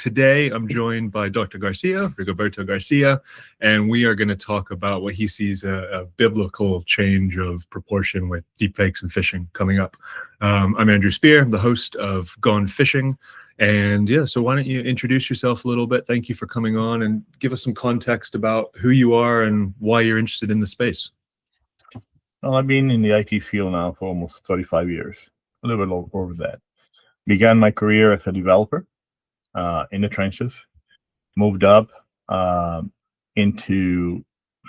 today I'm joined by Dr. Garcia, Rigoberto Garcia, and we are going to talk about what he sees a biblical change of proportion with deepfakes and phishing coming up. I'm Andrew Spear, the host of Gone Phishing. And yeah, so why don't you introduce yourself a little bit? Thank you for coming on and give us some context about who you are and why you're interested in the space. Well, I've been in the IT field now for almost 35 years, a little bit over that. Began my career as a developer in the trenches, moved up into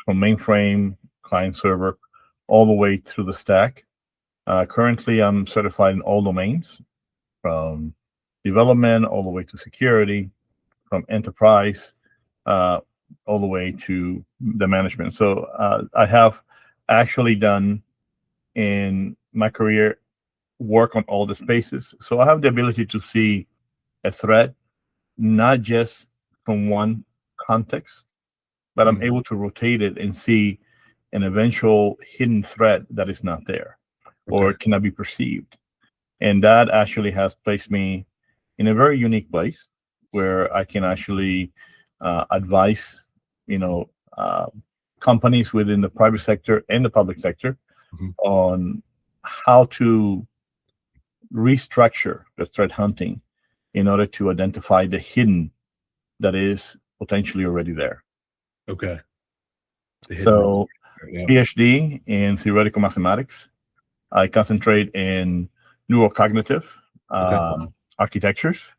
from mainframe, client server, all the way through the stack. Currently, I'm certified in all domains, from development all the way to security, from enterprise all the way to the management. So I have actually done in my career work on all the spaces. So I have the ability to see a threat, not just from one context, but I'm able to rotate it and see an eventual hidden threat that is not there or cannot be perceived. And that actually has placed me in a very unique place where I can actually advise, companies within the private sector and the public sector on how to restructure the threat hunting in order to identify the hidden that is potentially already there. Okay. So, PhD in theoretical mathematics. I concentrate in neurocognitive architectures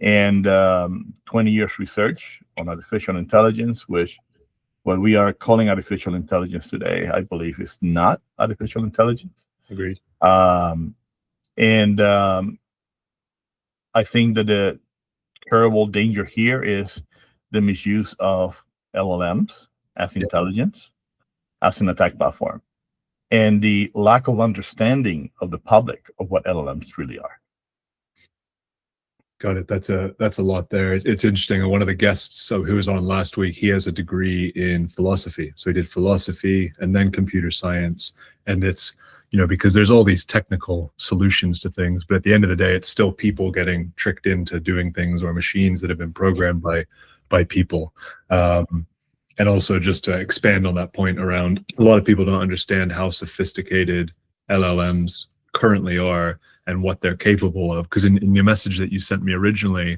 and 20 years research on artificial intelligence, which what we are calling artificial intelligence today, I believe, is not artificial intelligence. Agreed. And I think that the terrible danger here is the misuse of LLMs as intelligence, as an attack platform, and the lack of understanding of the public of what LLMs really are. Got it. That's a lot there. It's interesting. One of the guests who was on last week, he has a degree in philosophy. So he did philosophy and then computer science. And it's, because there's all these technical solutions to things, but at the end of the day, it's still people getting tricked into doing things, or machines that have been programmed by people. And also, just to expand on that point around, a lot of people don't understand how sophisticated LLMs currently are and what they're capable of. Because in your message that you sent me originally,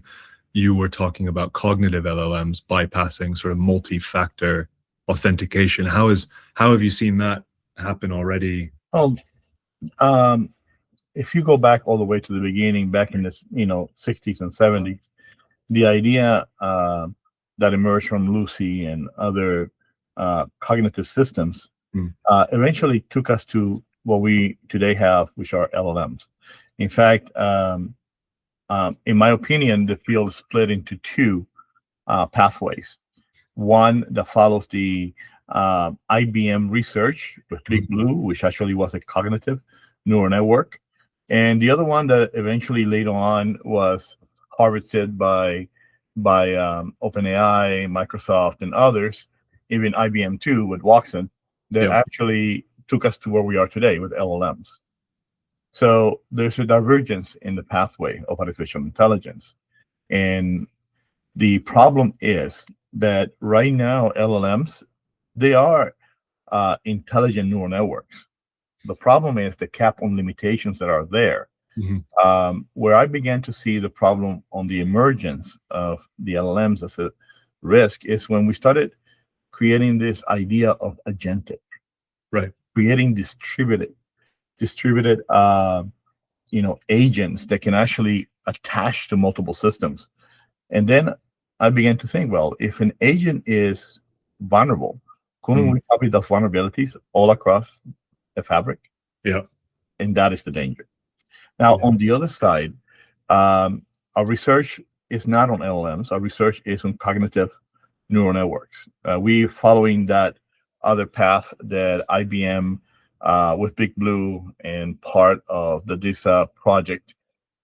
you were talking about cognitive LLMs bypassing sort of multi-factor authentication. How have you seen that happen already? Well, if you go back all the way to the beginning, back in the 60s and 70s, the idea that emerged from Lucy and other cognitive systems eventually took us to what we today have, which are LLMs. In fact, in my opinion, the field is split into two pathways. One that follows the IBM research with Big Blue, which actually was a cognitive neural network. And the other one that eventually later on was harvested by OpenAI, Microsoft, and others, even IBM too with Watson, that actually took us to where we are today with LLMs. So there's a divergence in the pathway of artificial intelligence. And the problem is that right now, LLMs, they are intelligent neural networks. The problem is the cap on limitations that are there. Where I began to see the problem on the emergence of the LLMs as a risk is when we started creating this idea of agentic, right? Creating distributed agents that can actually attach to multiple systems. And then I began to think, well, if an agent is vulnerable, couldn't we copy those vulnerabilities all across the fabric? Yeah. And that is the danger. Now, on the other side, our research is not on LLMs. Our research is on cognitive neural networks. We're following that other path that IBM with Big Blue and part of the DISA project,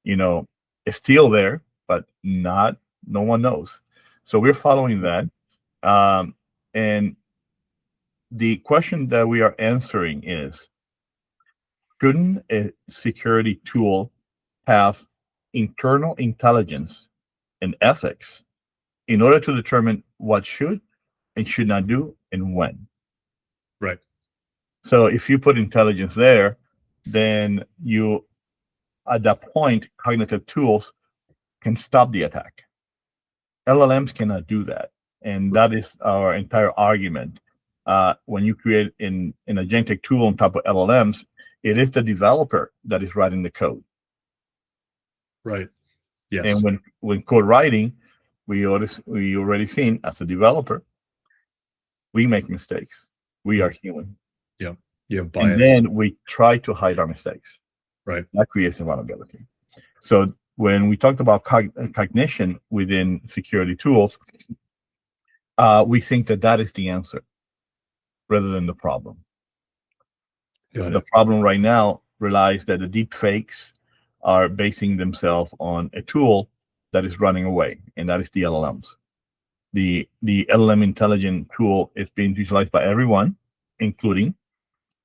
is still there, but no one knows. So we're following that. And the question that we are answering is, shouldn't a security tool have internal intelligence and ethics in order to determine what should and should not do and when. Right. So if you put intelligence there, then you, at that point, cognitive tools can stop the attack. LLMs cannot do that. And that is our entire argument. When you create an agentic tool on top of LLMs, it is the developer that is writing the code. Right. Yes. And when code writing, we already seen as a developer, we make mistakes. We are human. Yeah. You have bias. And then we try to hide our mistakes. Right. That creates vulnerability. So when we talked about cognition within security tools, we think that is the answer rather than the problem. The problem right now relies that the deep fakes are basing themselves on a tool that is running away, and that is the LLMs. The LLM intelligent tool is being utilized by everyone, including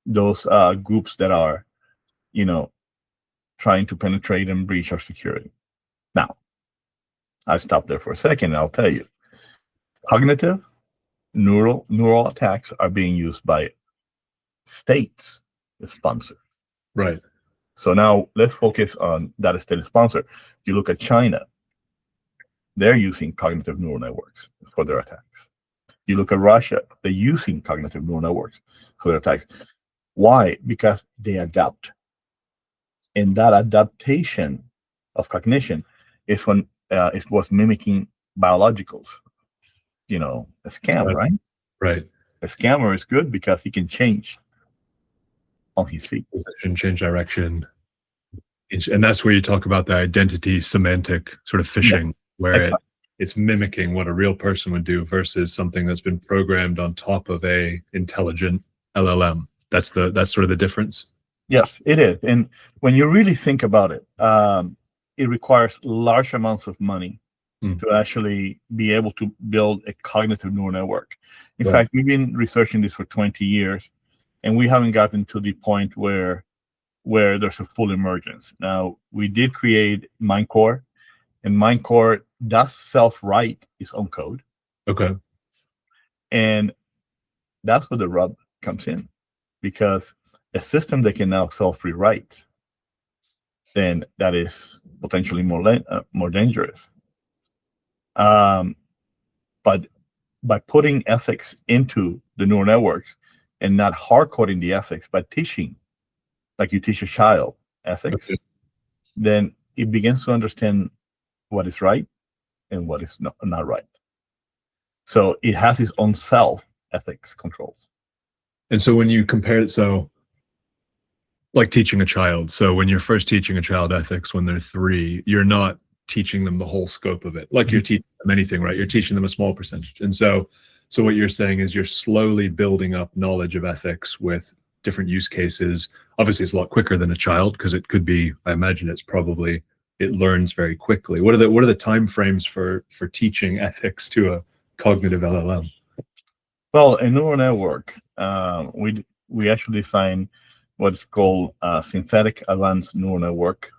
those groups that are, trying to penetrate and breach our security. Now, I'll stop there for a second, and I'll tell you, cognitive neural attacks are being used by states as sponsors. Right. So now let's focus on that state sponsor. If you look at China, they're using cognitive neural networks for their attacks. You look at Russia, they're using cognitive neural networks for their attacks. Why? Because they adapt. And that adaptation of cognition is when it was mimicking biologicals. A scam, right? Right. A scammer is good because he can change on his feet. Position, change direction. And that's where you talk about the identity semantic sort of phishing, yes, where it's mimicking what a real person would do versus something that's been programmed on top of a intelligent LLM. That's sort of the difference. Yes, it is. And when you really think about it, it requires large amounts of money to actually be able to build a cognitive neural network. In fact, we've been researching this for 20 years, and we haven't gotten to the point where there's a full emergence. Now, we did create Minecore, and Minecore does self-write its own code. Okay. And that's where the rub comes in, because a system that can now self-rewrite, then that is potentially more dangerous. But by putting ethics into the neural networks and not hard-coding the ethics, but teaching, like you teach a child ethics, then it begins to understand what is right and what is not right. So it has its own self-ethics controls. And so when you compare it, so like teaching a child, so when you're first teaching a child ethics when they're 3, you're not teaching them the whole scope of it. Like you're teaching them anything, right? You're teaching them a small percentage. And so what you're saying is you're slowly building up knowledge of ethics with different use cases. Obviously, it's a lot quicker than a child because it could be, I imagine it learns very quickly. What are the time frames for teaching ethics to a cognitive LLM? Well, a neural network, we actually define what's called synthetic advanced neural network.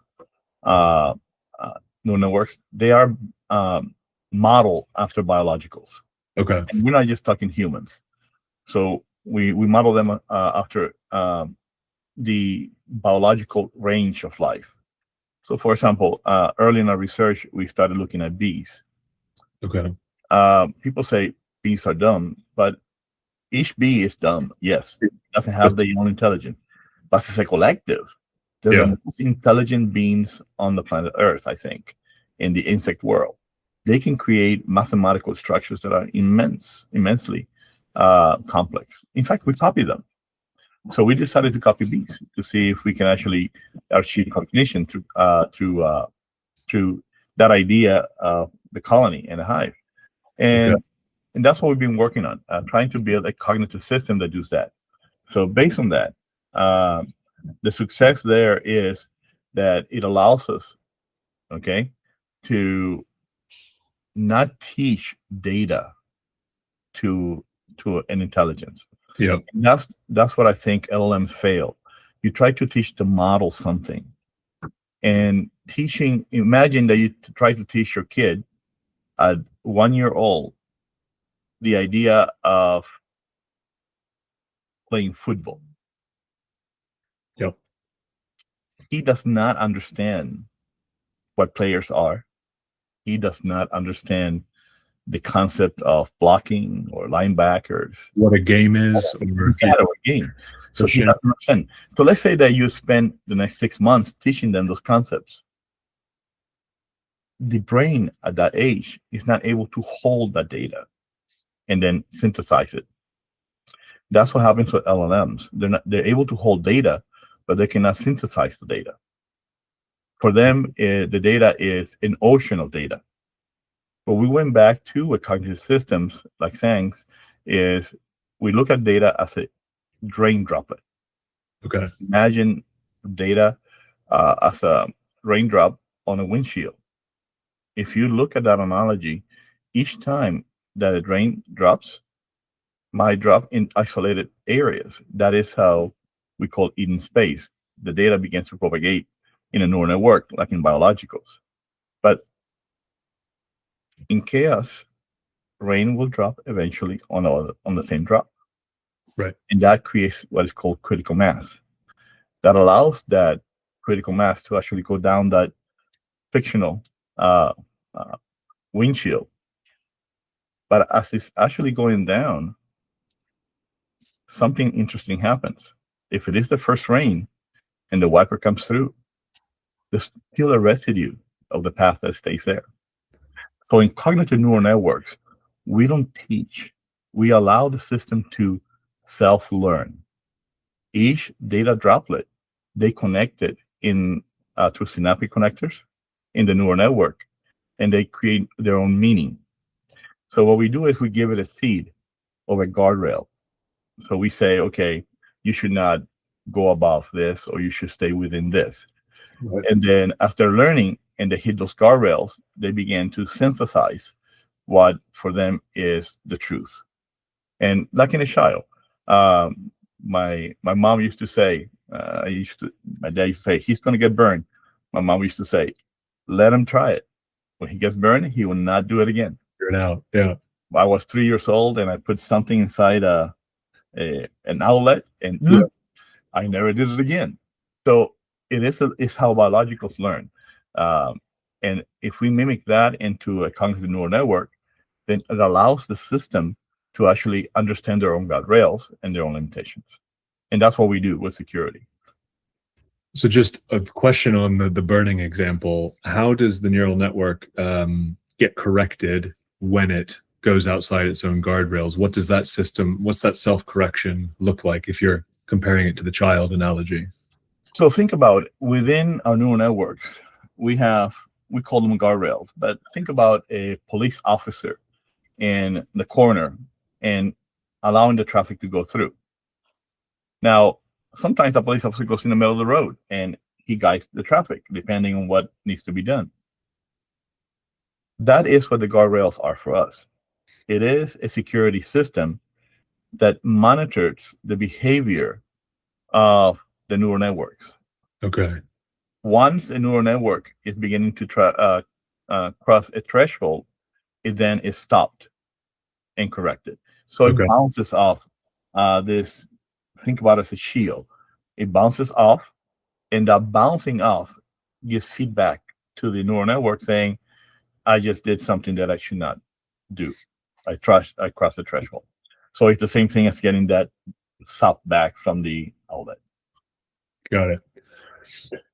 Neural networks, they are modeled after biologicals. Okay. And we're not just talking humans. So we model them after the biological range of life. So, for example, early in our research, we started looking at bees. Okay. People say bees are dumb, but each bee is dumb. Yes, it doesn't have their own intelligence, but as a collective, they're the most intelligent beings on the planet Earth, I think, in the insect world. They can create mathematical structures that are immensely complex. In fact, we copy them. So we decided to copy bees to see if we can actually achieve cognition through that idea of the colony and the hive. And that's what we've been working on, trying to build a cognitive system that does that. So based on that, the success there is that it allows us, to not teach data to an intelligence. Yeah, that's what I think LLMs fail. You try to teach the model something, and teaching. Imagine that you try to teach your kid At 1 year old, the idea of playing football, Yep. he does not understand what players are. He does not understand the concept of blocking or linebackers. What a game is, or That or a game. So he doesn't understand. So let's say that you spend the next 6 months teaching them those concepts. The brain at that age is not able to hold that data and then synthesize it. That's what happens with LLMs. They're able to hold data, but they cannot synthesize the data. For them, the data is an ocean of data. But we went back to what cognitive systems like Zhang's is we look at data as a drain droplet. Okay. Imagine data as a raindrop on a windshield. If you look at that analogy, each time that a rain drops, might drop in isolated areas. That is how we call Eden space. The data begins to propagate in a neural network, like in biologicals. But in chaos, rain will drop eventually on the same drop. Right. And that creates what is called critical mass. That allows that critical mass to actually go down that fictional windshield. But as it's actually going down, something interesting happens. If it is the first rain and the wiper comes through, there's still a residue of the path that stays there. So in cognitive neural networks, we don't teach. We allow the system to self-learn. Each data droplet, they connect it through synaptic connectors in the neural network, and they create their own meaning. So what we do is we give it a seed of a guardrail. So we say, okay, you should not go above this, or you should stay within this. Right. And then as they're learning and they hit those guardrails, they begin to synthesize what for them is the truth. And like in a child, my mom used to say, my dad used to say, he's going to get burned. My mom used to say, let him try it. When he gets burned, he will not do it again. Figure it out. Yeah. I was 3 years old and I put something inside an outlet, and I never did it again. So it's how biologicals learn. And if we mimic that into a cognitive neural network, then it allows the system to actually understand their own guardrails and their own limitations. And that's what we do with security. So just a question on the burning example. How does the neural network get corrected when it goes outside its own guardrails? What does that system, what's that self-correction look like if you're comparing it to the child analogy? So think about within our neural networks, we call them guardrails, but think about a police officer in the corner and allowing the traffic to go through. Now, sometimes the police officer goes in the middle of the road and he guides the traffic depending on what needs to be done. That is what the guardrails are for us. It is a security system that monitors the behavior of the neural networks. Okay. Once a neural network is beginning to cross a threshold, it then is stopped and corrected. So it bounces off this, think about it as a shield. It bounces off, and that bouncing off gives feedback to the neural network saying, I just did something that I should not do. I crossed the threshold. So it's the same thing as getting that sop back from the outlet. Got it.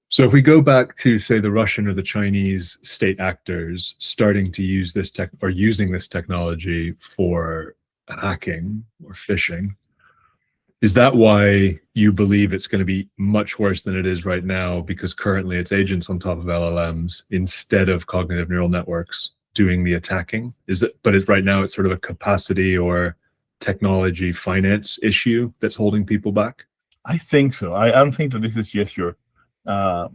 So if we go back to, say, the Russian or the Chinese state actors starting to use this tech or using this technology for hacking or phishing, is that why you believe it's going to be much worse than it is right now? Because currently it's agents on top of LLMs instead of cognitive neural networks doing the attacking. But right now it's sort of a capacity or technology finance issue that's holding people back? I think so. I don't think that this is just your cyber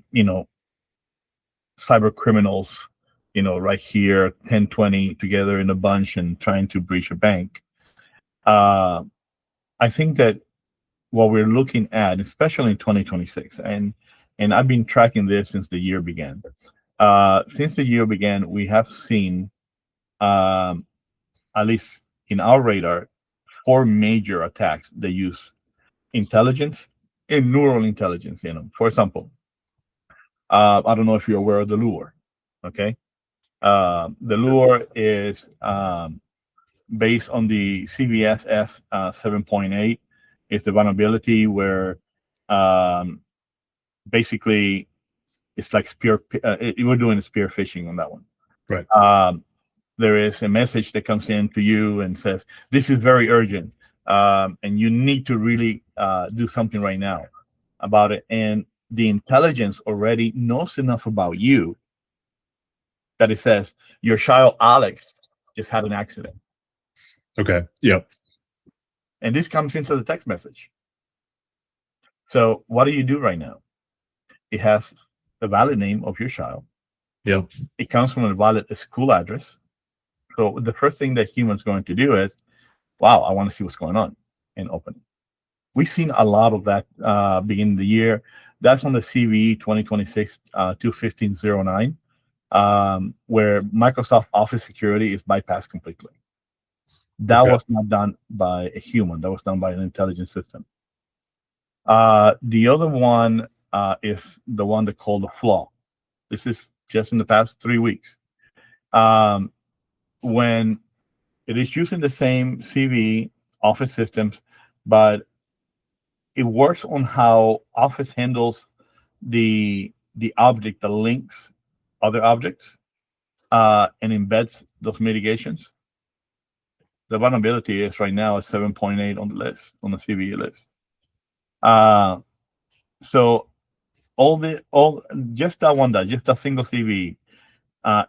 criminals, right here, 10, 20 together in a bunch and trying to breach a bank. I think that what we're looking at, especially in 2026, and I've been tracking this since the year began. Since the year began, we have seen at least in our radar, 4 major attacks that use intelligence and neural intelligence. For example, I don't know if you're aware of the lure. Okay, the lure is based on the CVSS 7.8. It's the vulnerability where basically it's like we're doing spear phishing on that one. Right. There is a message that comes in to you and says, this is very urgent, and you need to really do something right now about it. And the intelligence already knows enough about you that it says, your child Alex just had an accident. Okay. Yep. And this comes into the text message. So what do you do right now? It has the valid name of your child. Yep. It comes from a valid school address. So the first thing that humans going to do is, wow, I want to see what's going on, and open it. We've seen a lot of that beginning of the year. That's on the CVE 2026 21509, where Microsoft Office security is bypassed completely. That was not done by a human. That was done by an intelligent system. The other one is the one they call the flaw. This is just in the past 3 weeks. When it is using the same CV Office systems, but it works on how Office handles the object that links other objects and embeds those mitigations. The vulnerability is right now at 7.8 on the list, on the CVE list. So just that single CV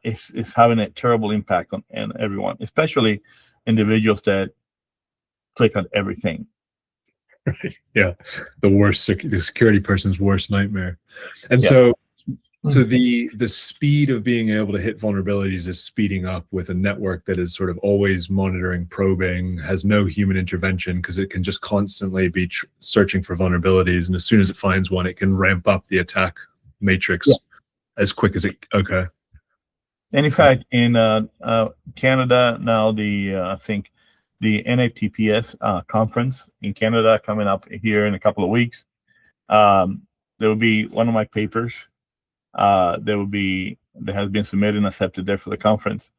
is having a terrible impact on everyone, especially individuals that click on everything. Yeah, the security person's worst nightmare. And so the speed of being able to hit vulnerabilities is speeding up with a network that is sort of always monitoring, probing, has no human intervention because it can just constantly be searching for vulnerabilities, and as soon as it finds one, it can ramp up the attack matrix as quick as it. Okay. And in fact, in Canada now, I think the NATPS conference in Canada coming up here in a couple of weeks, there will be one of my papers that has been submitted and accepted there for the conference.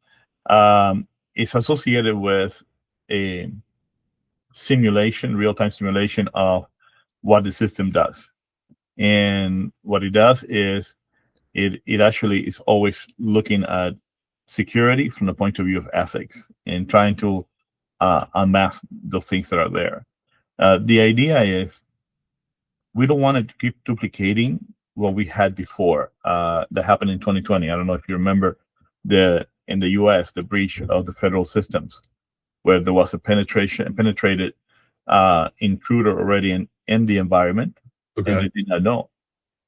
It's associated with a real-time simulation of what the system does. And what it does is it actually is always looking at security from the point of view of ethics and trying to unmask those things that are there. The idea is we don't want to keep duplicating what we had before that happened in 2020. I don't know if you remember in the US, the breach of the federal systems, where there was a penetrated intruder already in the environment, and they did not know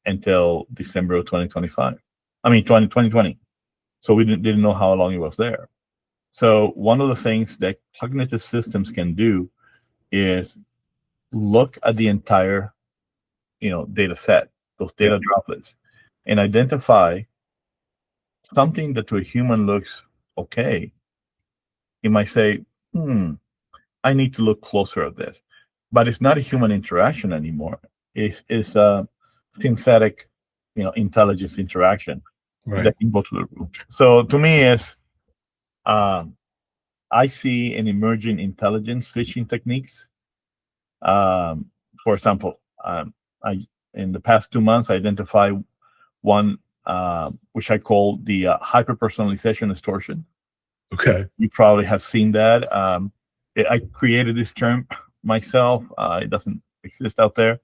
until December of 2025. I mean, 2020. So we didn't know how long it was there. So one of the things that cognitive systems can do is look at the entire, data set, those data droplets, and identify something that to a human looks okay. It might say, I need to look closer at this. But it's not a human interaction anymore. It's a synthetic, intelligence interaction that can go to the root. So to me, I see an emerging intelligence phishing techniques. For example, in the past 2 months, I identified one which I call the Hyperpersonalisation Distortion. Okay. You probably have seen that. I created this term myself. It doesn't exist out there,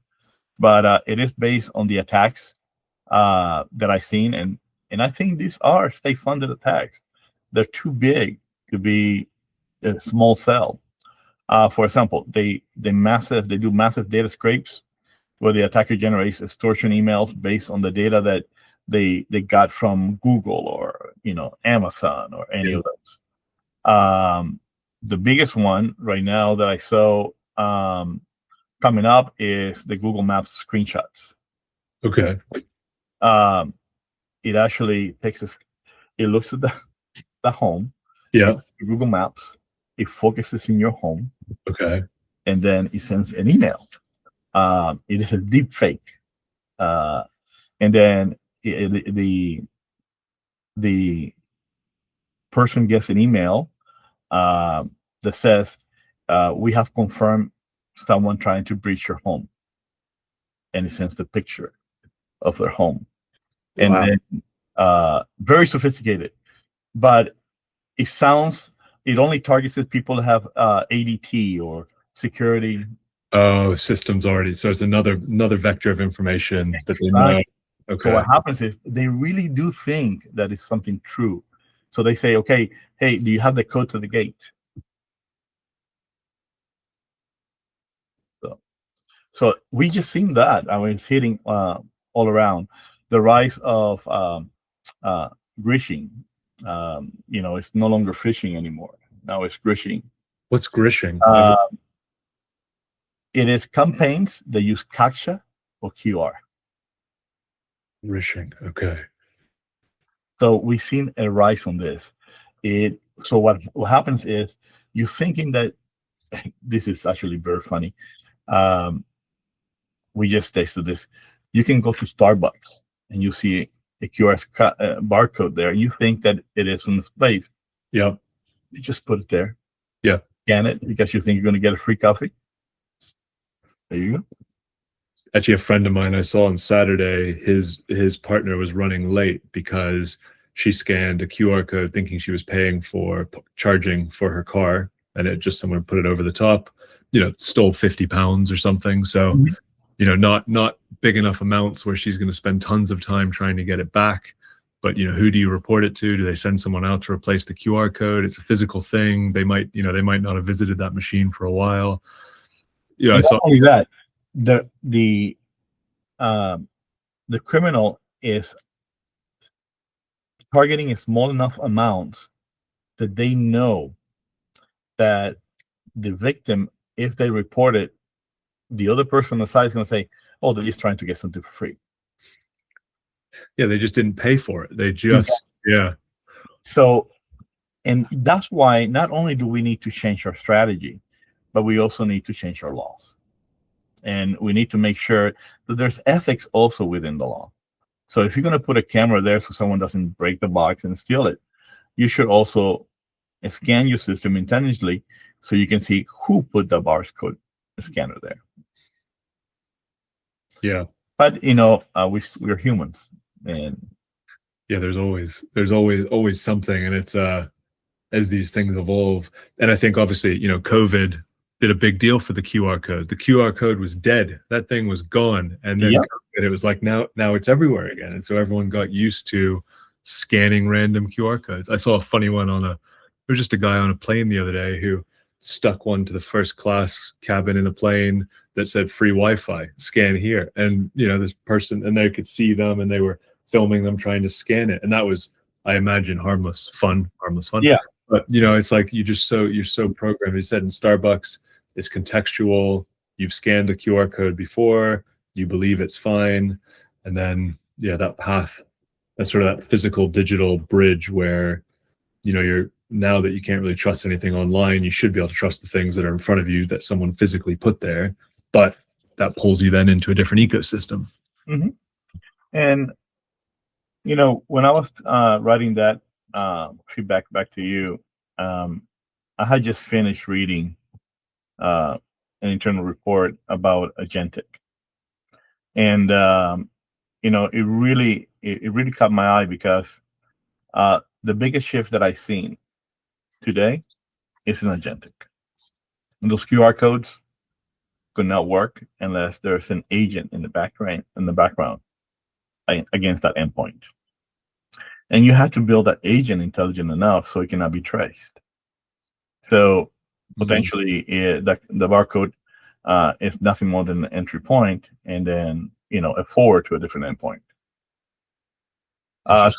but it is based on the attacks that I've seen, and I think these are state-funded attacks. They're too big to be a small cell. For example, they do massive data scrapes where the attacker generates extortion emails based on the data that they got from Google or Amazon or any of those. The biggest one right now that I saw coming up is the Google Maps screenshots. Okay. It actually it looks at the home. Yeah. Google Maps. It focuses in your home, Okay. and then it sends an email. It is a deep fake, and then the person gets an email that says, "We have confirmed someone trying to breach your home," and it sends the picture of their home, and Wow. then very sophisticated, but it only targets people that have ADT or security. Oh, systems already. So it's another vector of information that they know. Okay. So what happens is they really do think that it's something true. So they say, okay, hey, do you have the code to the gate? So we just seen that. I mean, it's hitting all around. The rise of Greishing. It's no longer phishing anymore. Now it's Greishing. What's Greishing? It is campaigns that use CAPTCHA or QR. Greishing. Okay. So we've seen a rise on this. So what happens is you're thinking that this is actually very funny. We just tested this. You can go to Starbucks and you see a QR barcode there. You think that it is in space. Yeah. You just put it there. Yeah. Scan it because you think you're going to get a free coffee. There you go. Actually, a friend of mine I saw on Saturday, his partner was running late because she scanned a QR code thinking she was paying for charging for her car, and it just someone put it over the top, stole 50 pounds or something. So, not big enough amounts where she's going to spend tons of time trying to get it back. But, who do you report it to? Do they send someone out to replace the QR code? It's a physical thing. They might not have visited that machine for a while. I saw. Not only that, the criminal is targeting a small enough amounts that they know that the victim, if they report it, the other person on the side is going to say, "Oh, they're just trying to get something for free." Yeah, they just didn't pay for it. They just yeah. So, and that's why not only do we need to change our strategy, but we also need to change our laws. And we need to make sure that there's ethics also within the law. So if you're going to put a camera there so someone doesn't break the box and steal it, you should also scan your system intentionally so you can see who put the barcode scanner there. Yeah. But, we're humans. And yeah, there's always something. And it's as these things evolve. And I think obviously, COVID did a big deal for the QR code. The QR code was dead. That thing was gone. And then it was like now it's everywhere again. And so everyone got used to scanning random QR codes. I saw a funny one there was just a guy on a plane the other day who stuck one to the first class cabin in a plane that said free Wi-Fi, scan here. And this person, and they could see them and they were filming them trying to scan it. And that was, I imagine, harmless fun. Yeah. But it's like you're so programmed. You said in Starbucks, it's contextual. You've scanned a QR code before, you believe it's fine. And then that path, that's sort of that physical digital bridge where you're, now that you can't really trust anything online, you should be able to trust the things that are in front of you that someone physically put there. But that pulls you then into a different ecosystem. Mm-hmm. And when I was writing that feedback back to you, I had just finished reading an internal report about agentic, and it really caught my eye because the biggest shift that I've seen today is an agentic. And those QR codes could not work unless there's an agent in the background against that endpoint. And you have to build that agent intelligent enough so it cannot be traced. So potentially the barcode is nothing more than an entry point and then a forward to a different endpoint.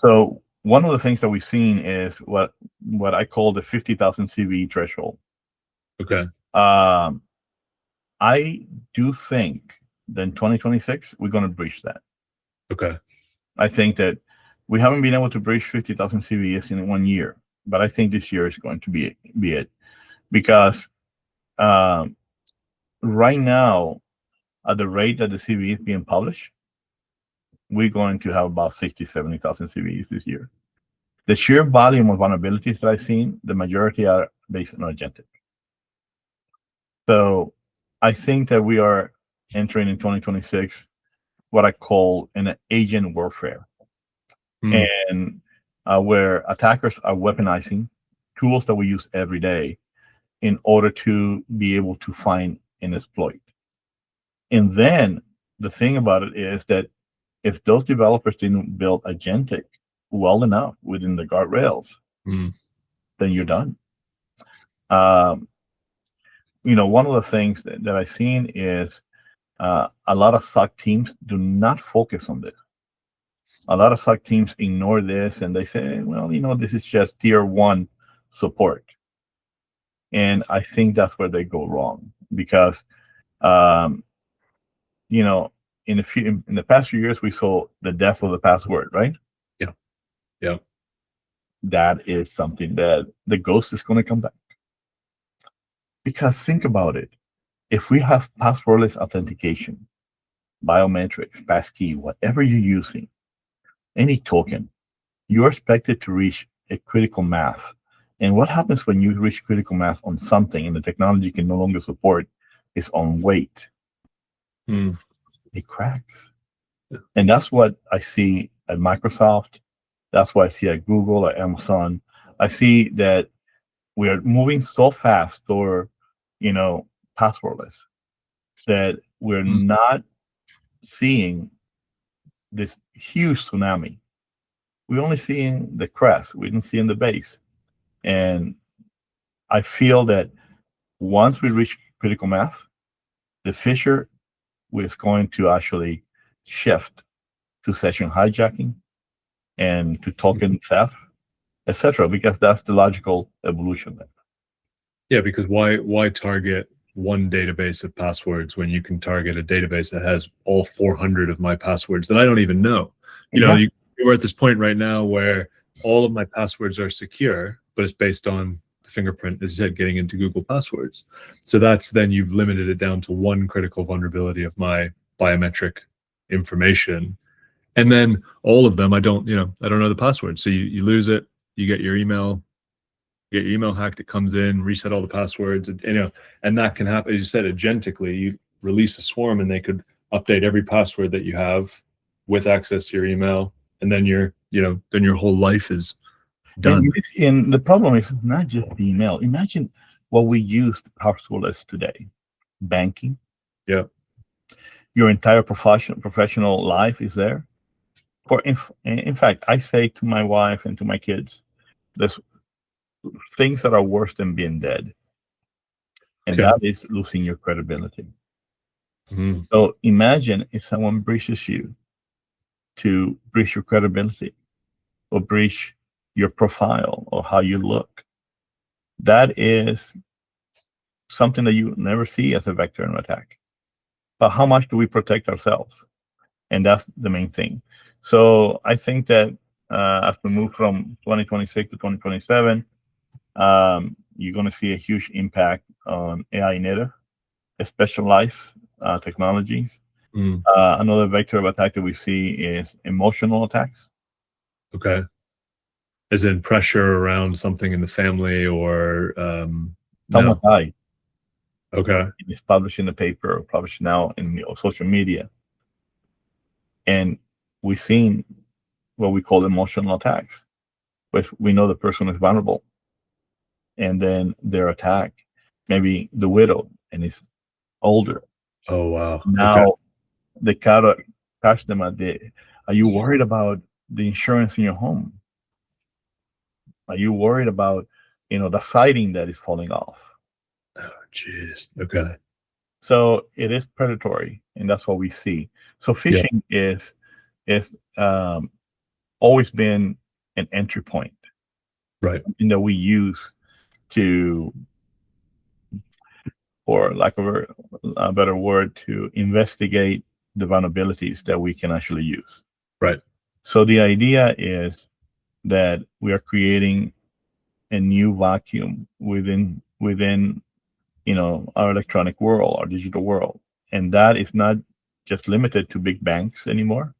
So one of the things that we've seen is what I call the 50,000 CV threshold. Okay. I do think that in 2026 we're going to breach that. Okay. I think that we haven't been able to breach 50,000 CVs in 1 year. but I think this year is going to be it, because right now, at the rate that the CVE is being published, we're going to have about 70,000 CVEs this year. The sheer volume of vulnerabilities that I've seen, the majority are based on agentic. So I think that we are entering in 2026 what I call an agent warfare, and where attackers are weaponizing tools that we use every day in order to be able to find an exploit. And then the thing about it is that if those developers didn't build agentic well enough within the guardrails, then you're done. One of the things that I've seen is a lot of SOC teams do not focus on this. A lot of SOC teams ignore this, and they say, well, this is just tier 1 support. And I think that's where they go wrong, because in the past few years, we saw the death of the password, right? Yeah. That is something that the ghost is going to come back. Because think about it. If we have passwordless authentication, biometrics, passkey, whatever you're using, any token, you're expected to reach a critical mass. And what happens when you reach critical mass on something and the technology can no longer support its own weight? It cracks. Yeah. And that's what I see at Microsoft. That's what I see at Google, at Amazon. I see that we are moving so fast toward, passwordless, that we're not seeing this huge tsunami. We're only seeing the crest. We didn't see in the base. And I feel that once we reach critical mass, the fissure is going to actually shift to session hijacking and to token theft, etc., because that's the logical evolution there. Yeah, because why target one database of passwords when you can target a database that has all 400 of my passwords that I don't even know? We're at this point right now where all of my passwords are secure, but it's based on the fingerprint, as you said, getting into Google Passwords. So then you've limited it down to one critical vulnerability of my biometric information. And then all of them, I don't know the password. So you lose it, you get your email hacked, it comes in, reset all the passwords, and that can happen. As you said, agentically, you release a swarm and they could update every password that you have with access to your email, and then your whole life is done. And the problem is, it's not just the email. Imagine what we use passwordless today. Banking. Yeah. Your entire professional life is there. In fact, I say to my wife and to my kids, there's things that are worse than being dead. And that is losing your credibility. So imagine if someone breaches you to breach your credibility or breach your profile or how you look. That is something that you never see as a vector in an attack. But how much do we protect ourselves? And that's the main thing. So I think that as we move from 2026 to 2027, you're going to see a huge impact on AI native, specialized technologies. Another vector of attack that we see is emotional attacks. Okay. As in pressure around something in the family or someone died. Okay. It's published in the paper or published now in social media. And we've seen what we call emotional attacks, which we know the person is vulnerable. And then their attack, maybe the widow, and is older. Oh, wow. Now they gotta catch them at are you worried about the insurance in your home? Are you worried about, the siding that is falling off? Oh, jeez. Okay. So it is predatory, and that's what we see. So phishing is always been an entry point, right? Something that we use to, for lack of a better word, to investigate the vulnerabilities that we can actually use. Right. So the idea is that we are creating a new vacuum within our electronic world, our digital world, and that is not just limited to big banks anymore.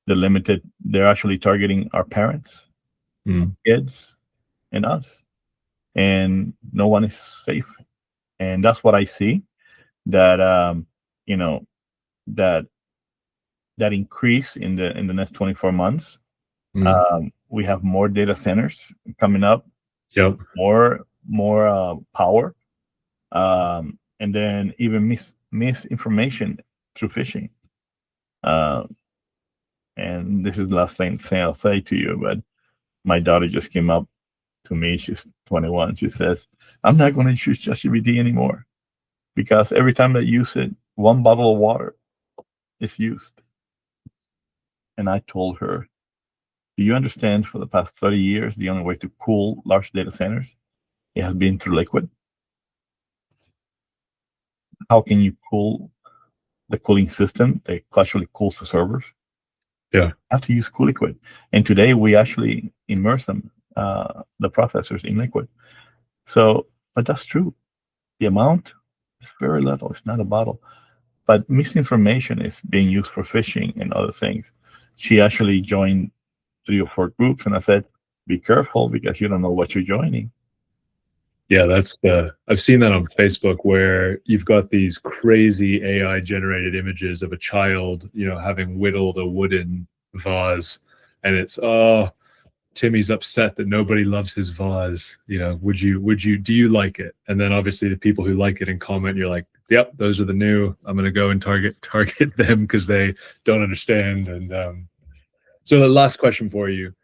They're actually targeting our parents, kids, and us, and no one is safe. And that's what I see, that that increase in the next 24 months. We have more data centers coming up. Yep. More power, and then even misinformation through phishing. And this is the last thing I'll say to you, but my daughter just came up to me. She's 21. She says, "I'm not going to use ChatGPT anymore because every time I use it, one bottle of water is used." And I told her, "Do you understand? For the past 30 years, the only way to cool large data centers, it has been through liquid. How can you cool the cooling system that actually cools the servers? Yeah, you have to use cool liquid. And today we actually immerse them, the processors, in liquid. So, but that's true. The amount is very little. It's not a bottle. But misinformation is being used for phishing and other things. She actually joined 3 or 4 groups, and I said, "Be careful because you don't know what you're joining." Yeah, I've seen that on Facebook, where you've got these crazy AI generated images of a child, having whittled a wooden vase, and it's, "Oh, Timmy's upset that nobody loves his vase. Do you like it?" And then obviously the people who like it and comment, you're like, "Yep, those are the new. I'm going to go and target them because they don't understand." And so the last question for you: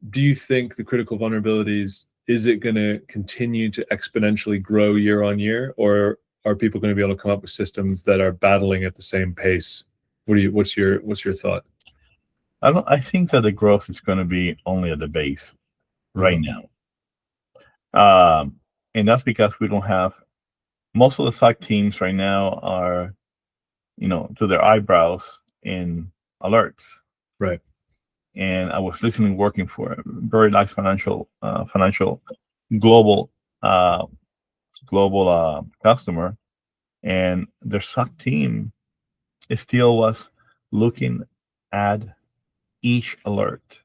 do you think the critical vulnerabilities, is it going to continue to exponentially grow year on year, or are people going to be able to come up with systems that are battling at the same pace? What's your thought? I think that the growth is going to be only at the base right now. And that's because we don't have, most of the SOC teams right now are, to their eyebrows in alerts. Right. And I was listening, working for a very nice financial global customer, and their SOC team still was looking at each alert,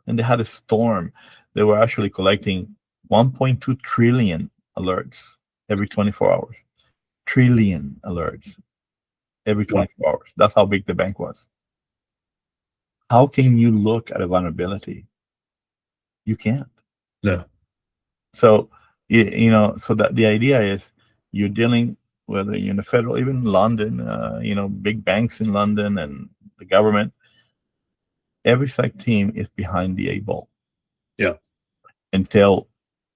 and they had a storm. They were actually collecting 1.2 trillion alerts every 24 hours. Trillion alerts every 24 hours. That's how big the bank was. How can you look at a vulnerability? You can't. No. So, so that the idea is you're dealing, whether you're in the federal, even London, big banks in London and the government, every SOC team is behind the 8 ball. Yeah. Until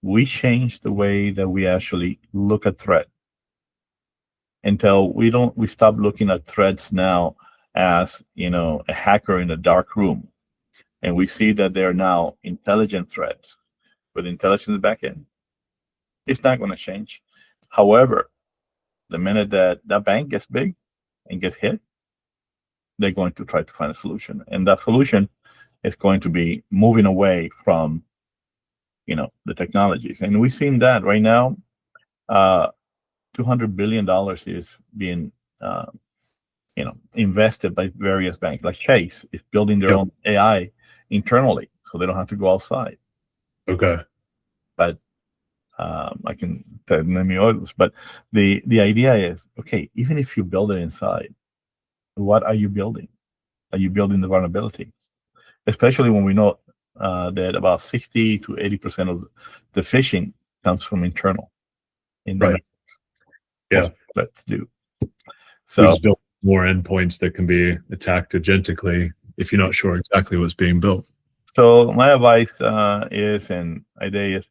we change the way that we actually look at threat. Until we stop looking at threats now as, a hacker in a dark room, and we see that they're now intelligent threats with intelligence backend. It's not going to change. However, the minute that bank gets big and gets hit, they're going to try to find a solution, and that solution is going to be moving away from, the technologies. And we've seen that right now. $200 billion is being, invested by various banks. Like Chase is building their own AI internally, so they don't have to go outside. Okay. But I can name you others. But the idea is, okay, even if you build it inside, what are you building? Are you building the vulnerabilities? Especially when we know that about 60 to 80% of the phishing comes from internal. Right. Yeah. Let's do. So we just build more endpoints that can be attacked agentically if you're not sure exactly what's being built. So my advice is, and idea is,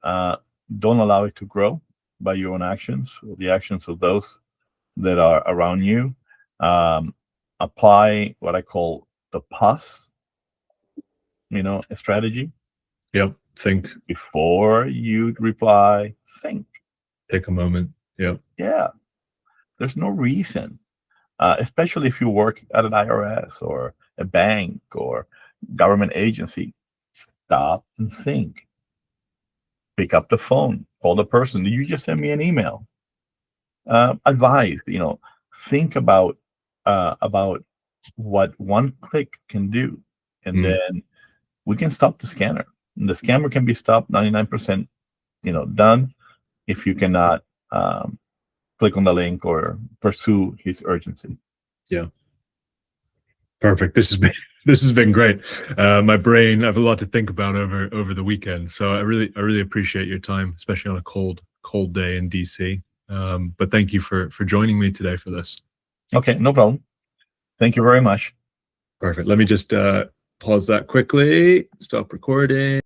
don't allow it to grow by your own actions, or the actions of those that are around you. Apply what I call the pause, a strategy. Yep. Think before you reply. Think. Take a moment. Yep. Yeah. There's no reason, especially if you work at an IRS or a bank or government agency. Stop and think. pick up the phone, call the person. You just send me an email. Advise, think about what one click can do, and then we can stop the scanner. And the scammer can be stopped 99%, done if you cannot click on the link or pursue his urgency. Yeah. Perfect. This has been great. My brain, I have a lot to think about over the weekend. So I really appreciate your time, especially on a cold day in DC. But thank you for joining me today for this. Okay, no problem. Thank you very much. Perfect. Let me just pause that quickly. Stop recording.